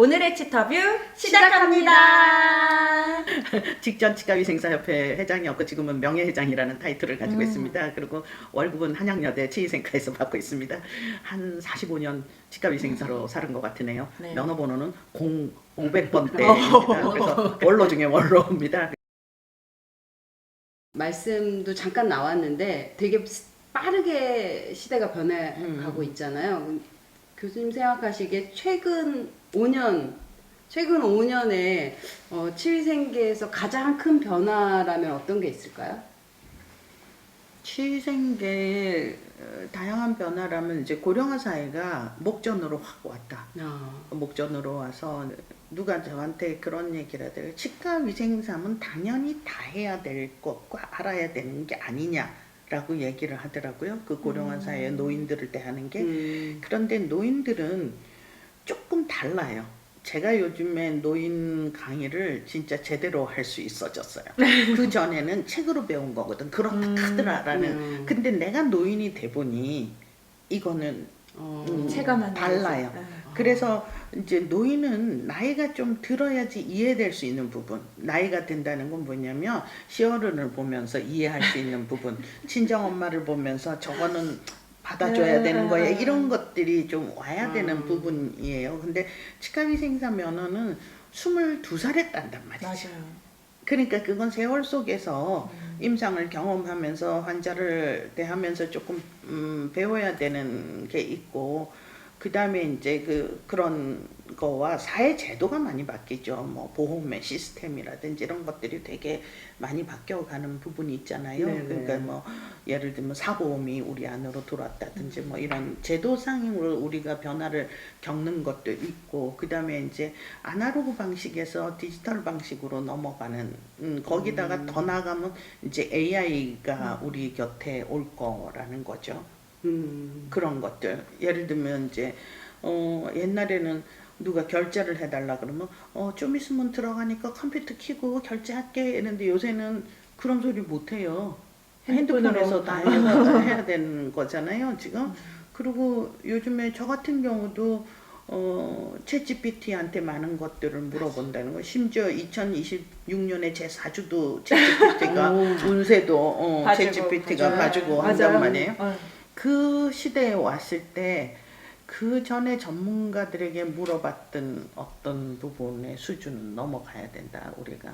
오늘의 치터뷰 시작합니다. 직전 치과위생사협회 회장이었고 지금은 명예회장이라는 타이틀을 가지고 있습니다. 그리고 월급은 한양여대 치위생과에서 받고 있습니다. 한 45년 치과위생사로 살은 것 같으네요. 네. 면허번호는 0500번대입니다. 그래서 원로 중에 원로입니다. 말씀도 잠깐 나왔는데 되게 빠르게 시대가 변해가고 있잖아요. 교수님 생각하시기에 최근 5년에 치위생계에서 가장 큰 변화라면 어떤 게 있을까요? 치위생계의 다양한 변화라면 이제 고령화 사회가 목전으로 확 왔다. 목전으로 와서 누가 저한테 그런 얘기를 하더라고요. 치과위생사는 당연히 다 해야 될 것과 알아야 되는 게 아니냐라고 얘기를 하더라고요. 그 고령화 사회의 노인들을 대하는 게. 그런데 노인들은 조금 달라요. 제가 요즘에 노인 강의를 진짜 제대로 할 수 있어졌어요. 그 전에는 책으로 배운 거거든. 그렇다 하더라라는. 근데 내가 노인이 돼 보니 이거는 체감하는 달라요. 거죠. 그래서 이제 노인은 나이가 좀 들어야지 이해될 수 있는 부분. 나이가 든다는 건 뭐냐면 시어른을 보면서 이해할 수 있는 부분. 친정엄마를 보면서 저거는 받아줘야 되는 거야. 이런 것들이 좀 와야 되는 부분이에요. 근데 치과위생사 면허는 22살에 딴단 말이죠. 맞아요. 그러니까 그건 세월 속에서 임상을 경험하면서 환자를 대하면서 조금 배워야 되는 게 있고, 그 다음에 이제 그런 거와 사회 제도가 많이 바뀌죠. 뭐 보험의 시스템이라든지 이런 것들이 되게 많이 바뀌어가는 부분이 있잖아요. 네네. 그러니까 뭐 예를 들면 사보험이 우리 안으로 들어왔다든지 뭐 이런 제도상으로 우리가 변화를 겪는 것도 있고, 그 다음에 이제 아날로그 방식에서 디지털 방식으로 넘어가는 거기다가 더 나가면 이제 AI가 우리 곁에 올 거라는 거죠. 그런 것들. 예를 들면 이제 옛날에는 누가 결제를 해달라 그러면 좀 있으면 들어가니까 컴퓨터 켜고 결제할게 이랬는데 요새는 그런 소리 못해요. 핸드폰에서 다 해야 되는 거잖아요 지금. 그리고 요즘에 저 같은 경우도 챗GPT한테 많은 것들을 물어본다는 거. 심지어 2026년에 제 사주도 챗GPT가 운세도 챗GPT가 봐주고 한단 말이에요. 그 시대에 왔을 때 그 전에 전문가들에게 물어봤던 어떤 부분의 수준은 넘어가야 된다 우리가.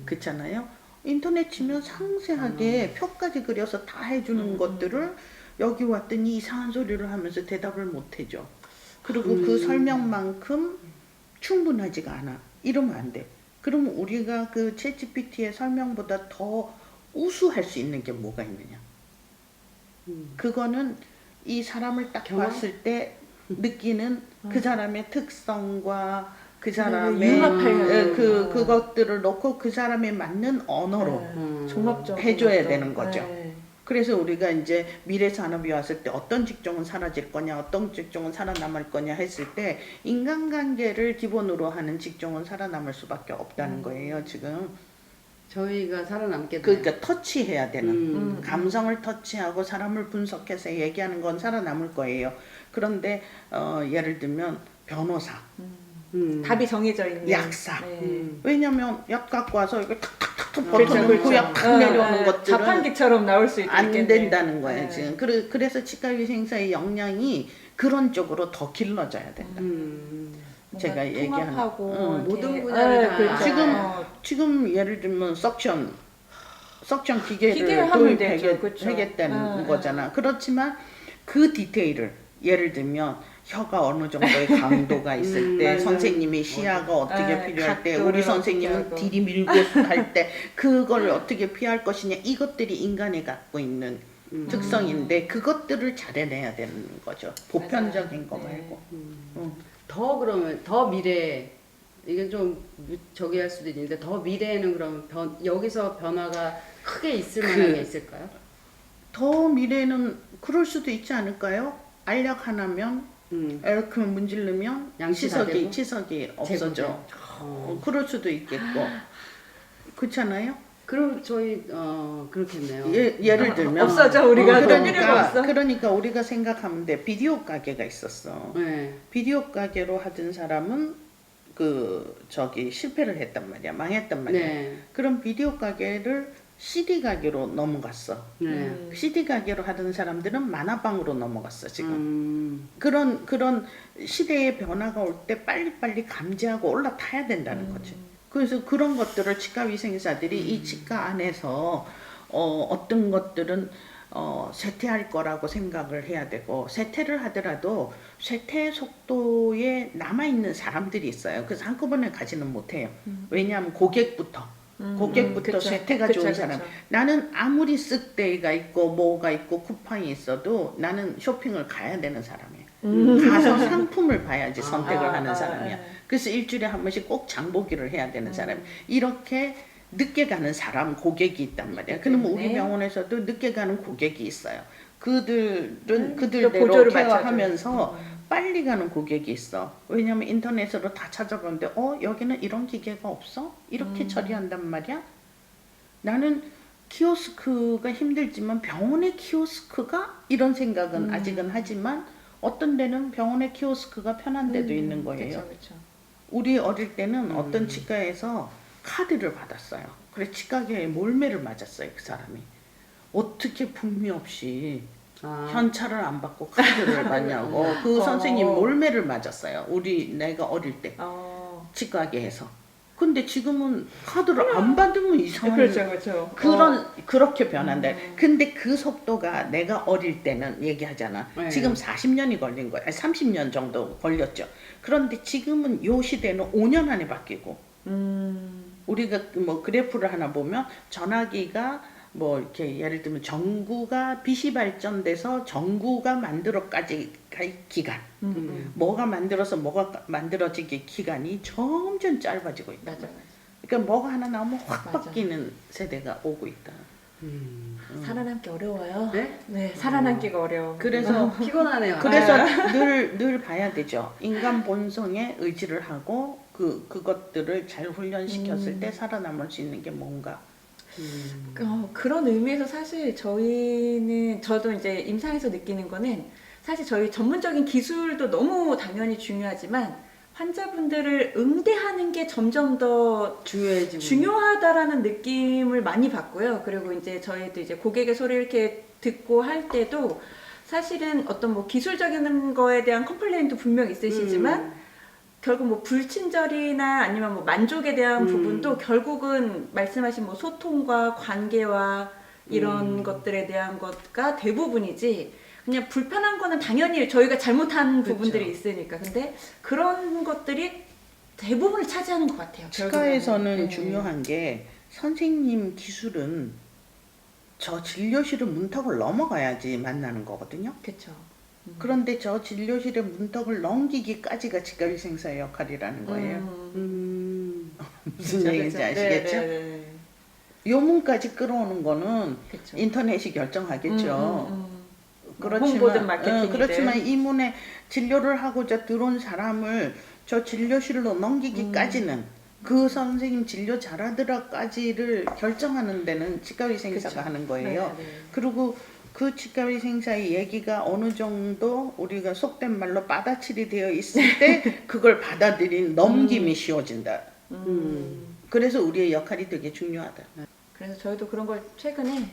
그렇잖아요. 인터넷 치면 상세하게 표까지 그려서 다 해주는 것들을 여기 왔더니 이상한 소리를 하면서 대답을 못 해줘. 그리고 그 설명만큼 충분하지가 않아. 이러면 안 돼. 그러면 우리가 그 챗GPT의 설명보다 더 우수할 수 있는 게 뭐가 있느냐. 그거는 이 사람을 딱 봤을 때 느끼는 그 사람의 특성과 그 사람의 그것들을 놓고 그 사람에 맞는 언어로 종합적으로 해줘야 되는 거죠. 네. 그래서 우리가 이제 미래 산업이 왔을 때 어떤 직종은 사라질 거냐, 어떤 직종은 살아남을 거냐 했을 때 인간관계를 기본으로 하는 직종은 살아남을 수밖에 없다는 거예요 지금. 저희가 살아남게 그러니까 터치해야 되는 감성을 터치하고 사람을 분석해서 얘기하는 건 살아남을 거예요. 그런데 예를 들면 변호사, 답이 정해져 있는 약사. 네. 왜냐면 약 갖고 와서 이거 탁탁탁탁 버텨놓고 약 탁 내려오는 것들은 자판기처럼 나올 수 있겠네요. 안 된다는 거예요 지금. 그래서 치과위생사의 역량이 그런 쪽으로 더 길러져야 된다. 제가 얘기하는 모든 분야를 다 그렇죠. 지금 예를 들면 석션 기계를 하면 되죠. 도입하겠다는 거잖아. 그렇지만 그 디테일을 예를 들면 혀가 어느 정도의 강도가 있을 때 선생님이 시야가 어떻게 필요할 때 우리 선생님은 들이밀고 할 때 그걸 어떻게 피할 것이냐, 이것들이 인간이 갖고 있는 특성인데 그것들을 잘해내야 되는 거죠. 보편적인 거 말고. 그러면 더 미래, 이게 좀 저기 할 수도 있는데 더 미래에는 그러면 여기서 변화가 크게 있을 만한 게 있을까요? 더 미래는 그럴 수도 있지 않을까요? 알약 하나면 이렇게 문지르면 치석이 없어져. 그럴 수도 있겠고. 그렇잖아요? 그럼 저희 그렇겠네요. 예를 들면 없어져 우리가 그러니까 우리가 생각하면 돼. 비디오 가게가 있었어. 네. 비디오 가게로 하던 사람은 실패를 했단 말이야. 망했단 말이야. 네. 그럼 비디오 가게를 CD 가게로 넘어갔어. 네. CD 가게로 하던 사람들은 만화방으로 넘어갔어 지금. 그런 시대의 변화가 올 때 빨리빨리 감지하고 올라타야 된다는 거지. 그래서 그런 것들을 치과위생사들이 이 치과 안에서 어떤 것들은 쇠퇴할 거라고 생각을 해야 되고, 쇠퇴를 하더라도 쇠퇴 속도에 남아있는 사람들이 있어요. 그래서 한꺼번에 가지는 못해요. 왜냐하면 고객부터 그쵸. 쇠퇴가 좋은 사람. 나는 아무리 쓱데이가 있고 뭐가 있고 쿠팡이 있어도 나는 쇼핑을 가야 되는 사람이에요. 가서 상품을 봐야지 선택을 하는 사람이야. 그래서 일주일에 한 번씩 꼭 장보기를 해야 되는 사람. 이렇게 늦게 가는 사람, 고객이 있단 말이야. 그러면 우리 병원에서도 늦게 가는 고객이 있어요. 그들은 그들대로 케어하면서 빨리 가는 고객이 있어. 왜냐면 인터넷으로 다 찾아보는데 여기는 이런 기계가 없어? 이렇게 처리한단 말이야. 나는 키오스크가 힘들지만 병원의 키오스크가? 이런 생각은 아직은 하지만 어떤 데는 병원의 키오스크가 편한 데도 있는 거예요. 그쵸. 우리 어릴 때는 어떤 치과에서 카드를 받았어요. 그래 치과계에 몰매를 맞았어요. 그 사람이. 어떻게 풍미 없이 현찰을 안 받고 카드를 받냐고. 그 선생님 몰매를 맞았어요. 내가 어릴 때 치과계에서. 근데 지금은 카드를 안 받으면 이상한. 그렇죠. 그렇게 변한다. 근데 그 속도가 내가 어릴 때는 얘기하잖아. 네. 지금 40년이 걸린 거야. 30년 정도 걸렸죠. 그런데 지금은 요 시대는 5년 안에 바뀌고. 우리가 뭐 그래프를 하나 보면 전화기가 뭐 이렇게 예를 들면 전구가 빛이 발전돼서 전구가 만들어까지 갈 기간, 뭐가 만들어서 뭐가 만들어지기 기간이 점점 짧아지고 있다. 맞아. 그러니까 뭐가 하나 나오면 확 바뀌는 세대가 오고 있다. 살아남기 어려워요. 네? 네, 살아남기가 어려워. 그래서 피곤하네요. 그래서 늘 봐야 되죠. 인간 본성에 의지를 하고 그것들을 잘 훈련시켰을 때 살아남을 수 있는 게 뭔가. 그런 의미에서 사실 저도 이제 임상에서 느끼는 거는 사실 저희 전문적인 기술도 너무 당연히 중요하지만 환자분들을 응대하는 게 점점 더 중요하다라는 느낌을 많이 받고요. 그리고 이제 저희도 이제 고객의 소리를 이렇게 듣고 할 때도 사실은 어떤 뭐 기술적인 거에 대한 컴플레인도 분명 있으시지만 결국 뭐 불친절이나 아니면 뭐 만족에 대한 부분도 결국은 말씀하신 뭐 소통과 관계와 이런 것들에 대한 것가 대부분이지, 그냥 불편한 거는 당연히 저희가 잘못한 부분들이 있으니까. 근데 그런 것들이 대부분을 차지하는 것 같아요. 치과에서는 중요한 게 선생님 기술은 저 진료실의 문턱을 넘어가야지 만나는 거거든요. 그렇죠. 그런데 저 진료실의 문턱을 넘기기까지가 치과위생사의 역할이라는 거예요. 무슨 얘기인지 아시겠죠? 요 문까지 끌어오는 거는 인터넷이 결정하겠죠. 홍보든 마케팅이든. 그렇지만 이 문에 진료를 하고자 들어온 사람을 저 진료실로 넘기기까지는 그 선생님 진료 잘하더라까지를 결정하는 데는 치과위생사가 하는 거예요. 그리고 그 치과위생사의 얘기가 어느 정도 우리가 속된 말로 빠다칠이 되어 있을 때 그걸 받아들인 넘김이 쉬워진다. 그래서 우리의 역할이 되게 중요하다. 그래서 저희도 그런 걸 최근에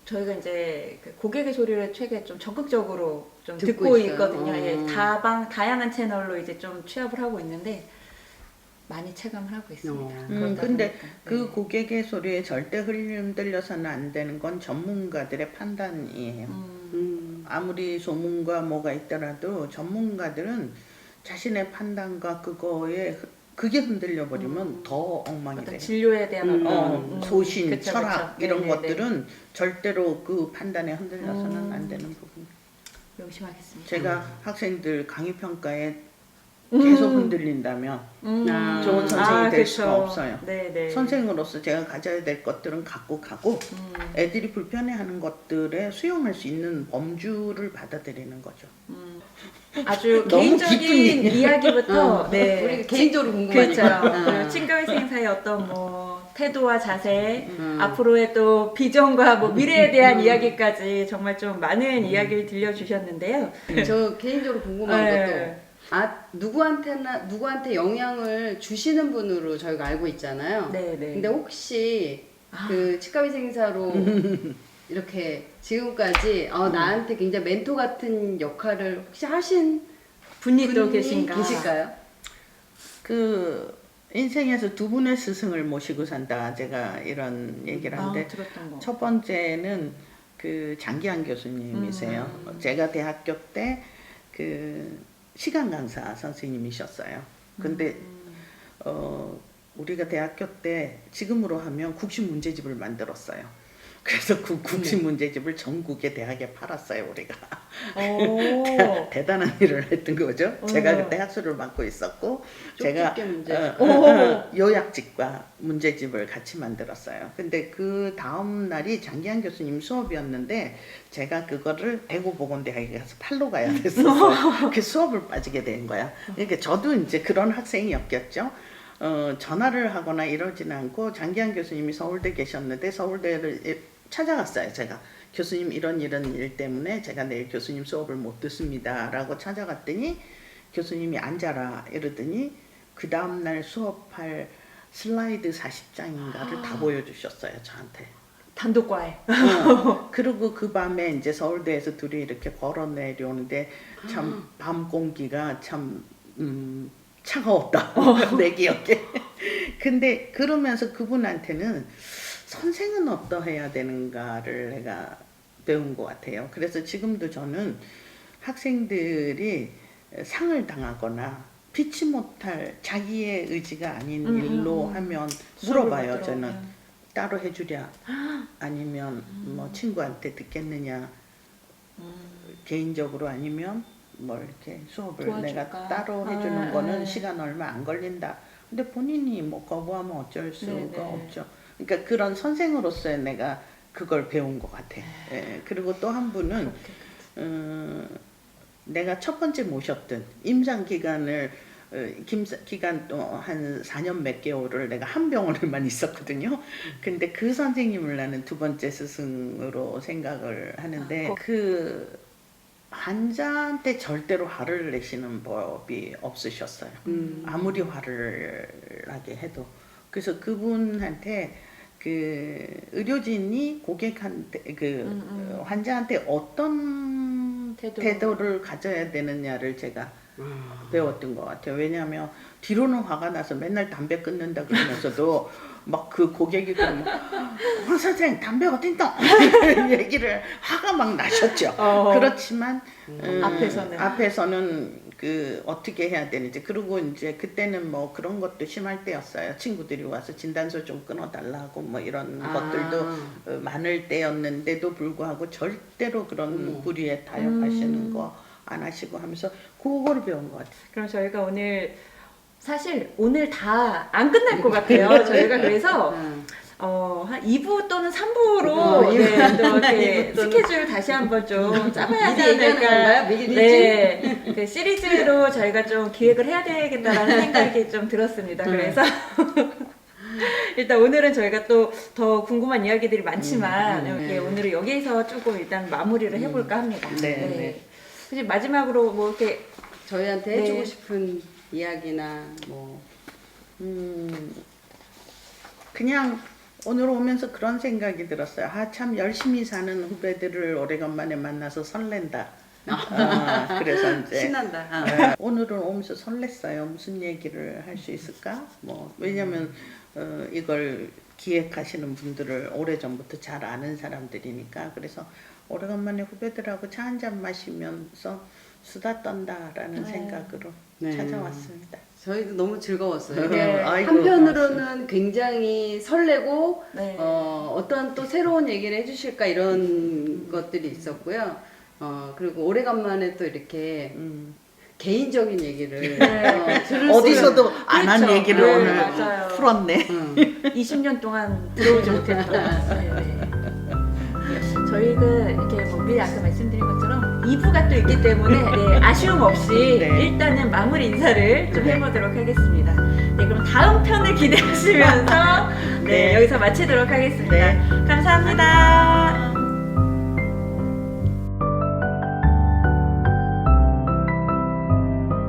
저희가 이제 고객의 소리를 최근에 좀 적극적으로 좀 듣고 있거든요. 다양한 채널로 이제 좀 취합을 하고 있는데 많이 체감을 하고 있습니다. 근데 그 고객의 소리에 절대 흔들려서는 안 되는 건 전문가들의 판단이에요. 아무리 소문과 뭐가 있더라도 전문가들은 자신의 판단과 그게 흔들려 버리면 더 엉망이 돼요. 진료에 대한 어떤 소신, 철학 이런 것들은 절대로 그 판단에 흔들려서는 안 되는 부분. 명심하겠습니다. 제가 학생들 강의 평가에 계속 흔들린다면 좋은 선생님이 될 수가 없어요. 선생으로서 제가 가져야 될 것들은 갖고 가고 애들이 불편해하는 것들에 수용할 수 있는 범주를 받아들이는 거죠. 아주 개인적인 이야기부터 우리 개인적으로 궁금하니까. 그렇죠. 치과위생사의 어떤 뭐 태도와 자세, 앞으로의 또 비전과 뭐 미래에 대한 이야기까지 정말 좀 많은 이야기를 들려주셨는데요. 저 개인적으로 궁금한 네. 것도 누구한테 영향을 주시는 분으로 저희가 알고 있잖아요. 네네. 근데 혹시 그 치과위생사로 이렇게 지금까지 나한테 굉장히 멘토 같은 역할을 혹시 하신 분이 또 분이 계신가? 계실까요? 그 인생에서 두 분의 스승을 모시고 산다. 제가 이런 얘기를 하는데 들었던 거. 첫 번째는 그 장기한 교수님이세요. 제가 대학교 때 그 시간 강사 선생님이셨어요. 근데 우리가 대학교 때 지금으로 하면 국시 문제집을 만들었어요. 그래서 그 국시 문제집을 전국의 대학에 팔았어요, 우리가. 대단한 일을 했던 거죠. 제가 그때 학수를 맡고 있었고, 제가 요약집과 문제집을 같이 만들었어요. 근데 그 다음 날이 장기한 교수님 수업이었는데, 제가 그거를 대구보건대학에 가서 팔러 가야 됐었어요. 그 수업을 빠지게 된 거야. 그러니까 저도 이제 그런 학생이었겠죠. 전화를 하거나 이러지는 않고 장기한 교수님이 서울대 계셨는데 서울대를 찾아갔어요. 제가 교수님 이런 일 때문에 제가 내일 교수님 수업을 못 듣습니다 라고 찾아갔더니 교수님이 앉아라 이러더니 그 다음날 수업할 슬라이드 40장인가를 다 보여주셨어요, 저한테. 단독과에. 그리고 그 밤에 이제 서울대에서 둘이 이렇게 걸어 내려오는데 참 밤 공기가 참 차가웠다. 내 기억에. 근데 그러면서 그분한테는 선생은 어떠해야 되는가를 내가 배운 것 같아요. 그래서 지금도 저는 학생들이 상을 당하거나 피치 못할 자기의 의지가 아닌 일로 하면 물어봐요. 저는 따로 해주랴 아니면 뭐 친구한테 듣겠느냐 개인적으로 아니면 뭐 이렇게 수업을 도와줄까? 내가 따로 해주는 거는 시간 얼마 안 걸린다. 근데 본인이 뭐 거부하면 어쩔 수가 없죠. 그러니까 그런 선생으로서의 내가 그걸 배운 것 같아. 예. 그리고 또 한 분은 내가 첫 번째 모셨던 임상 기간을 기간 또 한 4년 몇 개월을 내가 한 병원에만 있었거든요. 근데 그 선생님을 나는 두 번째 스승으로 생각을 하는데 그 환자한테 절대로 화를 내시는 법이 없으셨어요. 아무리 화를 나게 해도. 그래서 그분한테 그 의료진이 고객한테 환자한테 어떤 태도를 가져야 되느냐를 제가 배웠던 것 같아요. 왜냐하면 뒤로는 화가 나서 맨날 담배 끊는다 그러면서도 막 그 고객이 그러면 황 선생 담배 어딨노? 얘기를 화가 막 나셨죠. 그렇지만 앞에서는 그 어떻게 해야 되는지. 그리고 이제 그때는 뭐 그런 것도 심할 때였어요. 친구들이 와서 진단서 좀 끊어달라고 뭐 이런 것들도 많을 때였는데도 불구하고 절대로 그런 불의에 타협하시는 거 안 하시고 하면서 그거를 배운 것 같아요. 그럼 저희가 오늘 사실 오늘 다 안 끝날 것 같아요. 저희가 그래서 한 2부 또는 3부로 또 이렇게 스케줄 다시 한번 좀 짜봐야 되지 않을까. 네, 그 시리즈로 저희가 좀 기획을 해야 되겠다라는 생각이 좀 들었습니다. 그래서 일단 오늘은 저희가 또 더 궁금한 이야기들이 많지만 오늘은 여기서 조금 일단 마무리를 해볼까 합니다. 네. 혹시 마지막으로 뭐 이렇게 저희한테 해주고 싶은 이야기나 뭐 그냥 오늘 오면서 그런 생각이 들었어요. 참 열심히 사는 후배들을 오래간만에 만나서 설렌다. 그래서 이제 신난다. 오늘은 오면서 설렜어요. 무슨 얘기를 할 수 있을까? 뭐 왜냐면 이걸 기획하시는 분들을 오래전부터 잘 아는 사람들이니까. 그래서 오래간만에 후배들하고 차 한잔 마시면서 수다 떤다라는 생각으로 찾아왔습니다. 저희도 너무 즐거웠어요. 아이고, 한편으로는 맞습니다. 굉장히 설레고 어떤 또 새로운 얘기를 해주실까 이런 것들이 있었고요. 그리고 오래간만에 또 이렇게 개인적인 얘기를 어디서도 안 한 그렇죠. 얘기를 오늘 맞아요. 풀었네. 20년 동안 들어오지 못했던. 저희가 이렇게 뭐 미리 아까 말씀드린 것처럼 2부가 또 있기 때문에 아쉬움 없이 일단은 마무리 인사를 좀 해보도록 하겠습니다. 네, 그럼 다음 편을 기대하시면서 네, 네. 여기서 마치도록 하겠습니다. 네. 감사합니다.